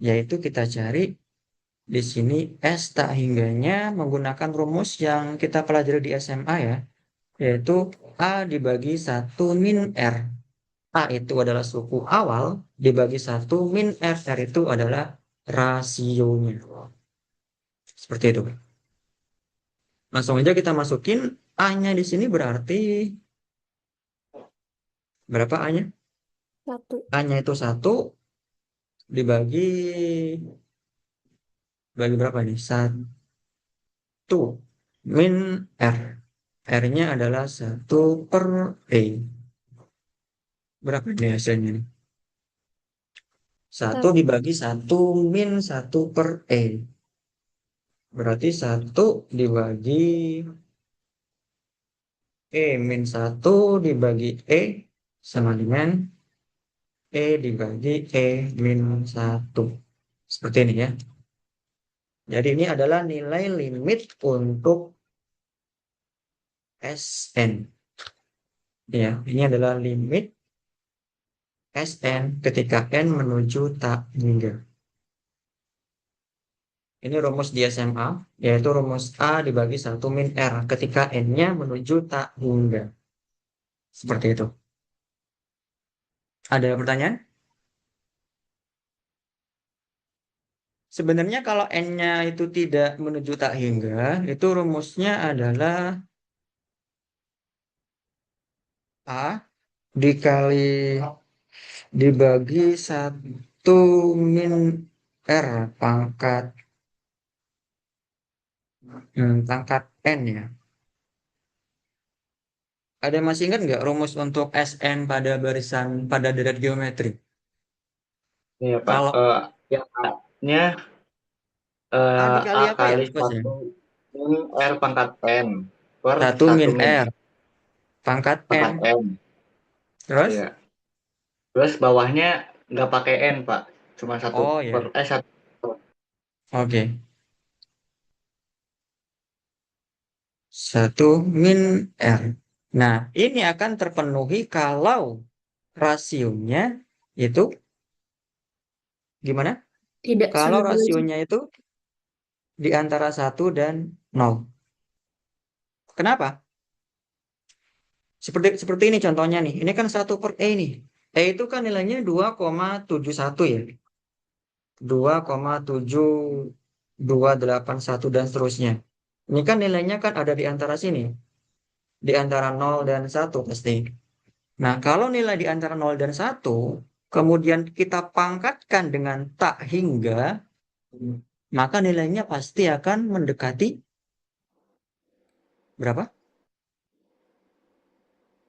Yaitu kita cari di sini S tak hingganya menggunakan rumus yang kita pelajari di SMA ya. Yaitu A dibagi 1 min R. A itu adalah suku awal dibagi 1 min R. R itu adalah rasionya. Seperti itu. Langsung aja kita masukin A-nya di sini berarti Berapa A-nya? 1. A-nya itu 1 dibagi berapa nih? 1 min R. R-nya adalah 1/E. Berapa nih hasilnya nih? 1 dibagi 1 min 1/E. Berarti 1 dibagi E min 1 dibagi E sama dengan E dibagi E min 1. Seperti ini ya. Jadi ini adalah nilai limit untuk Sn. Ya, ini adalah limit Sn ketika n menuju tak hingga. Ini rumus di SMA, yaitu rumus A dibagi 1 min R ketika n-nya menuju tak hingga. Seperti itu. Ada pertanyaan? Sebenarnya kalau n-nya itu tidak menuju tak hingga, itu rumusnya adalah A dibagi 1 min R pangkat pangkat n ya. Ada yang masih ingat nggak rumus untuk Sn pada barisan pada deret geometri? Iya, Pak. Kalau Yang A-nya A A dikali apa ya? kali Mas ya? 1 min R pangkat N per 1 1 min min R pangkat pangkat N. N. Terus? Iya. Terus bawahnya nggak pakai N, Pak. Cuma Oh ya. 1. Oke. 1 min R. Nah, ini akan terpenuhi kalau rasionya itu gimana? Tidak Kalau sama dengan rasionya itu di antara 1 dan 0. Kenapa? Seperti ini contohnya nih. Ini kan 1/E nih. E itu kan nilainya 2,71 ya. 2,7281 dan seterusnya. Ini kan nilainya kan ada di antara sini. Di antara 0 dan 1 pasti. Nah, kalau nilai di antara 0 dan 1, kemudian kita pangkatkan dengan tak hingga, maka nilainya pasti akan mendekati berapa?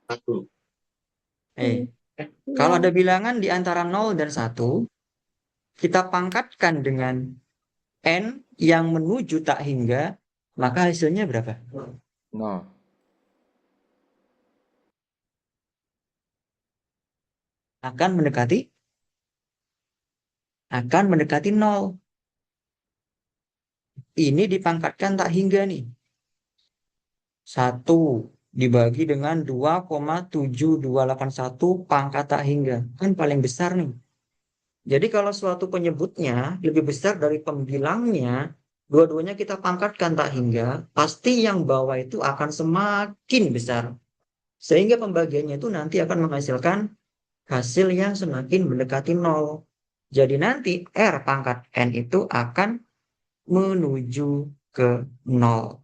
1. Eh, Hmm. kalau ada Nol. bilangan di antara 0 dan 1, kita pangkatkan dengan N yang menuju tak hingga, maka hasilnya berapa? 0. Akan mendekati 0. Ini dipangkatkan tak hingga nih. 1 dibagi dengan 2,7281 pangkat tak hingga. Kan paling besar nih. Jadi kalau suatu penyebutnya lebih besar dari pembilangnya, dua-duanya kita pangkatkan tak hingga, pasti yang bawah itu akan semakin besar. Sehingga pembagiannya itu nanti akan menghasilkan hasil yang semakin mendekati 0. Jadi nanti R pangkat N itu akan menuju ke 0.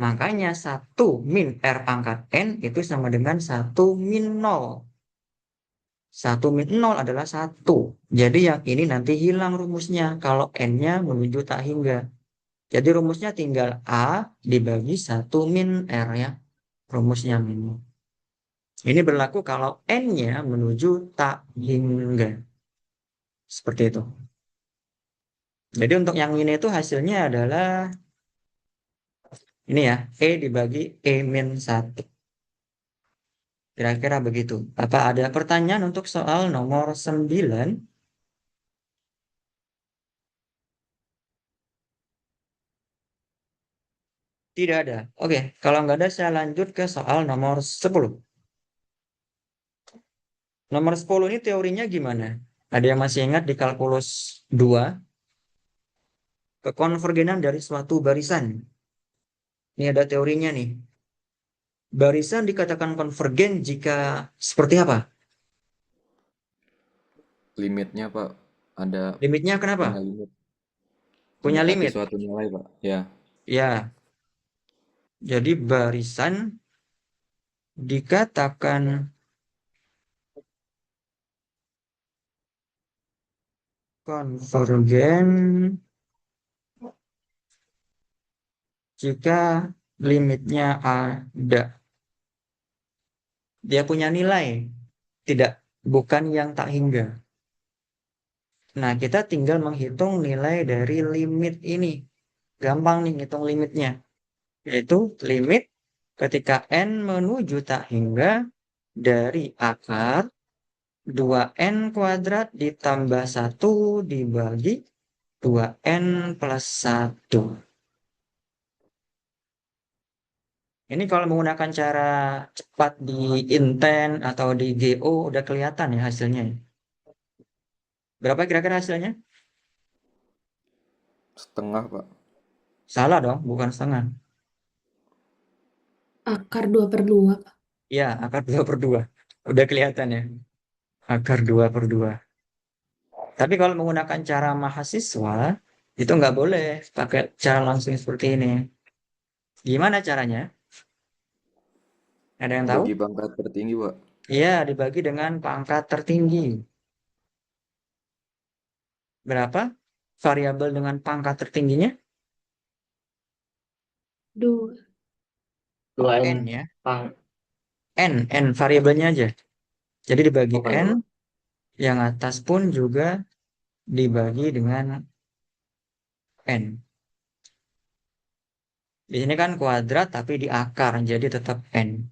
Makanya 1 min R pangkat N itu sama dengan 1 min 0. 1 min 0 adalah 1. Jadi yang ini nanti hilang rumusnya kalau N-nya menuju tak hingga. Jadi rumusnya tinggal A dibagi 1 min R ya. Rumusnya min. Ini berlaku kalau N-nya menuju tak hingga. Seperti itu. Jadi untuk yang ini itu hasilnya adalah ini ya. E dibagi E min 1. Kira-kira begitu. Apa ada pertanyaan untuk soal nomor 9? Tidak ada. Oke, kalau nggak ada saya lanjut ke soal nomor 10. Nomor 10 ini teorinya gimana? Ada yang masih ingat di kalkulus 2? Kekonvergenan dari suatu barisan. Ini ada teorinya nih. Barisan dikatakan konvergen jika seperti apa? Limitnya, Pak, ada Limitnya kenapa? punya limit. Punya Mendekati limit. suatu nilai, Pak. Ya. Ya, jadi barisan dikatakan konvergen jika limitnya ada. Dia punya nilai, bukan yang tak hingga. Nah, kita tinggal menghitung nilai dari limit ini. Gampang nih hitung limitnya. Yaitu limit ketika n menuju tak hingga dari akar 2n kuadrat ditambah 1 dibagi 2n plus 1. Ini kalau menggunakan cara cepat di inten atau di GO udah kelihatan ya hasilnya. Berapa kira-kira hasilnya? Setengah, Pak. Salah dong, bukan setengah. Akar 2/2, Pak. Ya, akar 2/2. Udah kelihatan ya. Akar 2/2. Tapi kalau menggunakan cara mahasiswa, itu nggak boleh pakai cara langsung seperti ini. Gimana caranya? Ada yang tahu? Bagi pangkat tertinggi, Pak. Iya, dibagi dengan pangkat tertinggi. Berapa variabel dengan pangkat tertingginya? 2. 2N N ya. pang. N variabelnya aja. Jadi dibagi Oke, N, Pak. yang atas pun juga dibagi dengan N. Di sini kan kuadrat tapi di akar, jadi tetap N.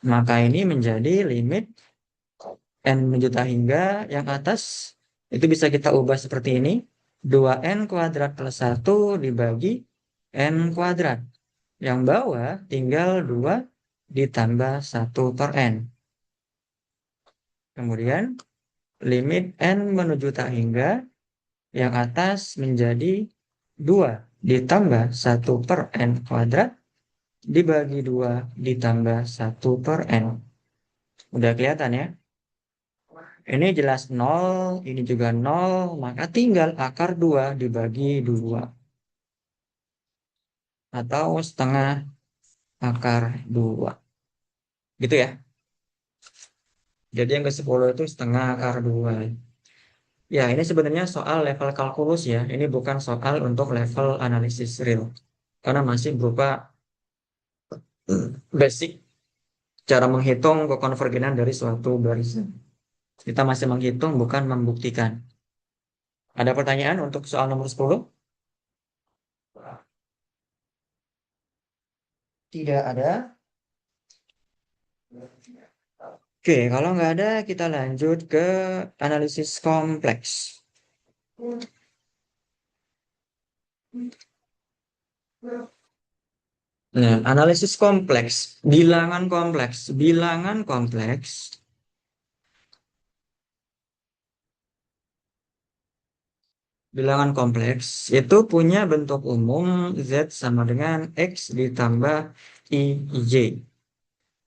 Maka ini menjadi limit N menuju tak hingga yang atas itu bisa kita ubah seperti ini. 2N kuadrat plus 1 dibagi N kuadrat. Yang bawah tinggal 2 ditambah 1 per N. Kemudian limit N menuju tak hingga yang atas menjadi 2 ditambah 1 per N kuadrat dibagi 2 ditambah 1 per N. Udah kelihatan ya? Ini jelas 0, ini juga 0, maka tinggal akar 2 dibagi 2. Atau setengah akar 2. Gitu ya? Jadi yang ke-10 itu setengah akar 2. Ya, ini sebenarnya soal level kalkulus ya. Ini bukan soal untuk level analisis real. Karena masih berupa basic cara menghitung kekonvergenan dari suatu barisan. Kita masih menghitung, bukan membuktikan. Ada pertanyaan untuk soal nomor 10? Tidak ada. Oke, kalau nggak ada, kita lanjut ke analisis kompleks. Nah, analisis kompleks, bilangan kompleks. Bilangan kompleks itu punya bentuk umum Z sama dengan X ditambah IJ.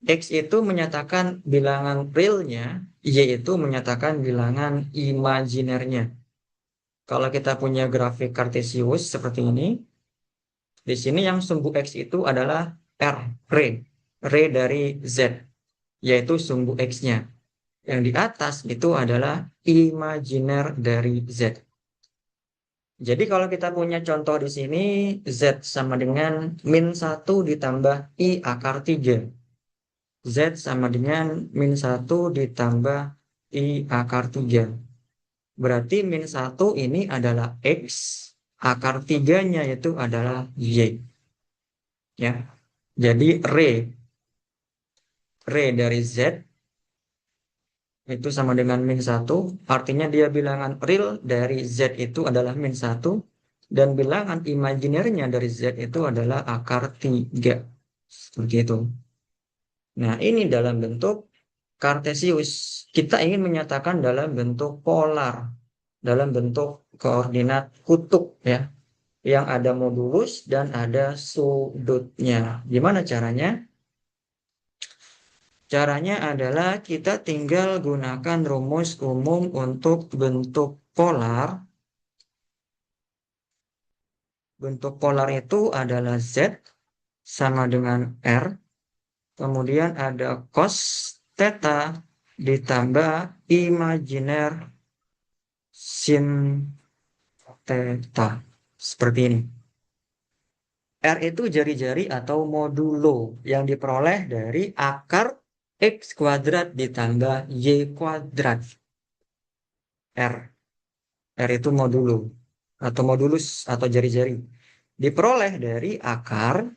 X itu menyatakan bilangan realnya, Y itu menyatakan bilangan imajinernya. Kalau kita punya grafik kartesius seperti ini, di sini yang sumbu X itu adalah R dari Z, yaitu sumbu X-nya. Yang di atas itu adalah imajiner dari Z. Jadi kalau kita punya contoh di sini, Z sama dengan -1 ditambah I akar 3. Z sama dengan -1 ditambah I akar 3. Berarti -1 ini adalah X, akar 3-nya itu adalah Y. Ya. Jadi re dari Z itu sama dengan -1, artinya dia bilangan real dari Z itu adalah -1, dan bilangan imajinernya dari Z itu adalah akar 3. Seperti itu. Nah, ini dalam bentuk kartesius. Kita ingin menyatakan dalam bentuk polar, dalam bentuk koordinat kutub ya, yang ada modulus dan ada sudutnya. Gimana caranya? Caranya adalah kita tinggal gunakan rumus umum untuk bentuk polar. Bentuk polar itu adalah Z sama dengan R. Kemudian ada cos theta ditambah imajiner sin theta. Seperti ini. R itu jari-jari atau modulo yang diperoleh dari akar X kuadrat ditambah Y kuadrat. R. R itu modulo atau modulus atau jari-jari. Diperoleh dari akar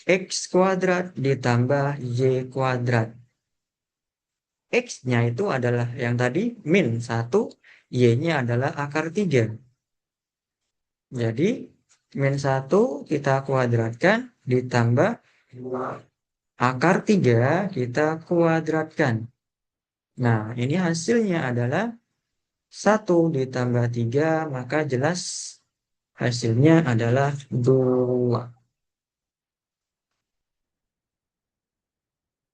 X kuadrat ditambah Y kuadrat. X-nya itu adalah yang tadi min 1, Y-nya adalah akar 3. Jadi min 1 kita kuadratkan ditambah akar 3 kita kuadratkan. Nah, ini hasilnya adalah 1 ditambah 3, maka jelas hasilnya adalah 2.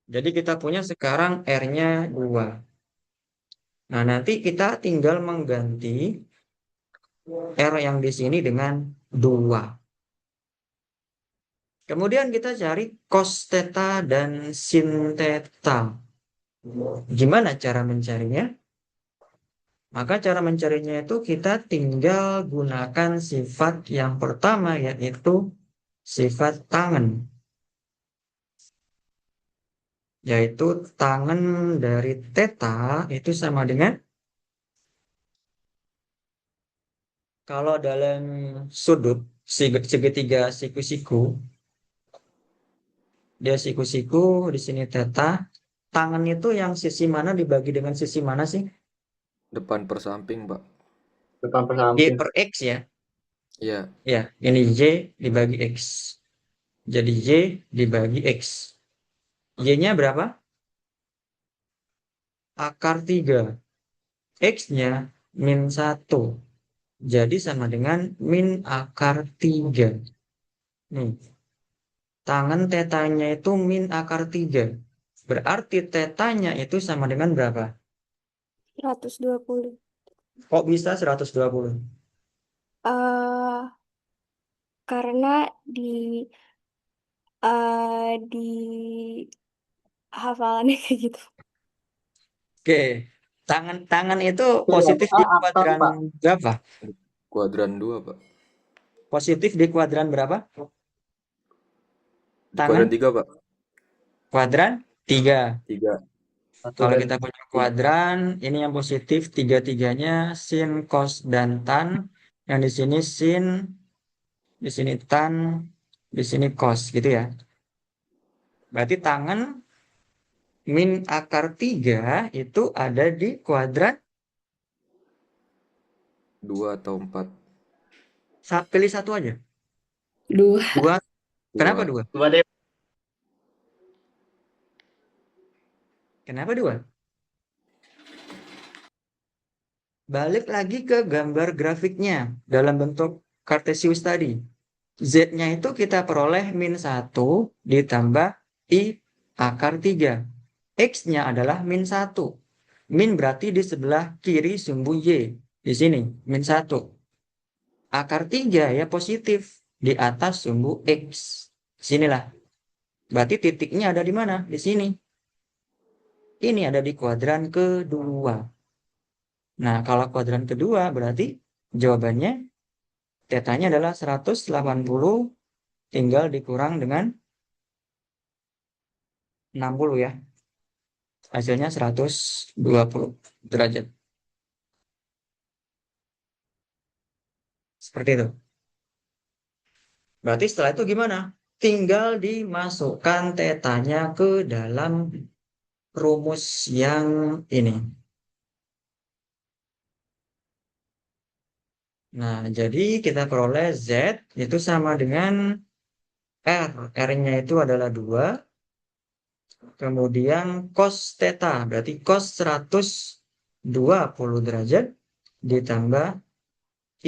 Jadi kita punya sekarang R-nya 2. Nah, nanti kita tinggal mengganti R yang di sini dengan 2. Kemudian kita cari cos theta dan sin theta. Gimana cara mencarinya? Maka cara mencarinya itu kita tinggal gunakan sifat yang pertama, yaitu sifat tangen. Yaitu tangen dari theta itu sama dengan, kalau dalam sudut segitiga siku-siku, dia siku-siku, di sini theta. Tangen itu yang sisi mana dibagi dengan sisi mana sih? Depan per samping, Pak. Depan per Y samping. per X ya. Iya, Ya, ini Y dibagi X. Jadi Y dibagi X. Y-nya berapa? Akar 3. X-nya min 1. Jadi sama dengan min akar 3. Nih, tangen tetanya itu min akar 3. Berarti tetanya itu sama dengan berapa? 120. Kok bisa 120? eh karena di hafalannya kayak gitu. Oke, tangan itu Itu positif di berapa akar, kuadran Pak? berapa? kuadran 2, Pak. Positif di kuadran berapa? Di Tangan kuadran 3, Pak. kuadran 3. 3. 1 Kalau dan kita punya kuadran, ini yang positif, tiga-tiganya sin, cos, dan tan. Yang di sini sin, di sini tan, di sini cos, gitu ya. Berarti tangan min akar 3 itu ada di kuadran, 2 atau 4. pilih satu aja. 2. 2, kenapa 2. 2? 2 deh. Kenapa 2? Balik lagi ke gambar grafiknya dalam bentuk Cartesius tadi. Z-nya itu kita peroleh min 1 ditambah I akar 3. X-nya adalah min 1. Min berarti di sebelah kiri sumbu Y. Di sini, min 1. Akar 3 ya positif. Di atas sumbu X. Sinilah. Berarti titiknya ada di mana? Di sini. Ini ada di kuadran kedua. Nah, kalau kuadran kedua berarti jawabannya tetanya adalah 180 tinggal dikurang dengan 60 ya. Hasilnya 120 derajat. Seperti itu. Berarti setelah itu gimana? Tinggal dimasukkan tetanya ke dalam rumus yang ini. Nah, jadi kita peroleh Z itu sama dengan R. R-nya itu adalah 2. Kemudian cos theta, berarti cos 120 derajat ditambah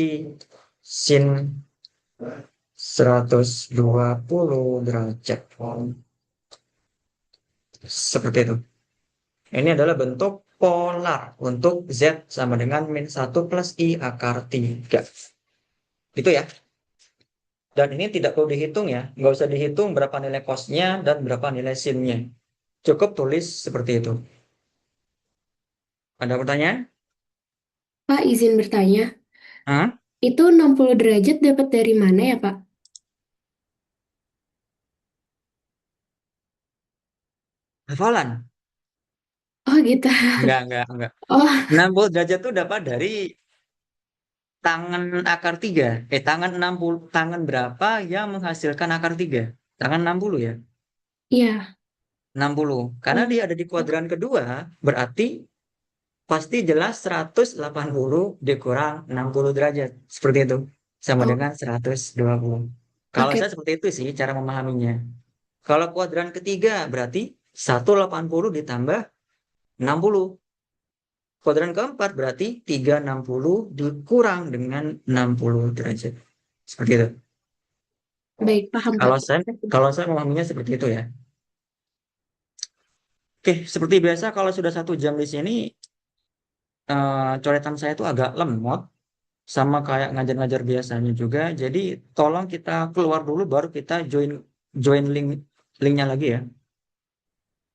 I sin 120 derajat. Seperti itu. Ini adalah bentuk polar untuk Z sama dengan min 1 plus I akar 3. Itu ya. Dan ini tidak perlu dihitung ya. Nggak usah dihitung berapa nilai cosnya dan berapa nilai sinnya. Cukup tulis seperti itu. Ada pertanyaan? Pak, izin bertanya. Hah? Itu 60 derajat dapat dari mana ya, Pak? Hafalan? Oh, gitu. Enggak. Oh, 60 derajat itu dapat dari tangan akar 3. Tangan 60, tangan berapa yang menghasilkan akar 3? Tangan 60 ya? iya. 60. Karena Oh, dia ada di kuadran kedua, berarti pasti jelas 180 dikurang 60 derajat. Seperti itu. Sama oh, dengan 120. Kalau oke. saya seperti itu sih cara memahaminya. Kalau kuadran ketiga berarti 180 ditambah 60. Kuadran keempat berarti 360 dikurang dengan 60 derajat. Seperti itu. Baik, paham, Pak. Kalau saya kalau saya memahaminya seperti itu ya. Oke, seperti biasa kalau sudah 1 jam di sini coretan saya itu agak lemot sama kayak ngajar-ngajar biasanya juga. Jadi tolong kita keluar dulu baru kita join join linknya lagi ya.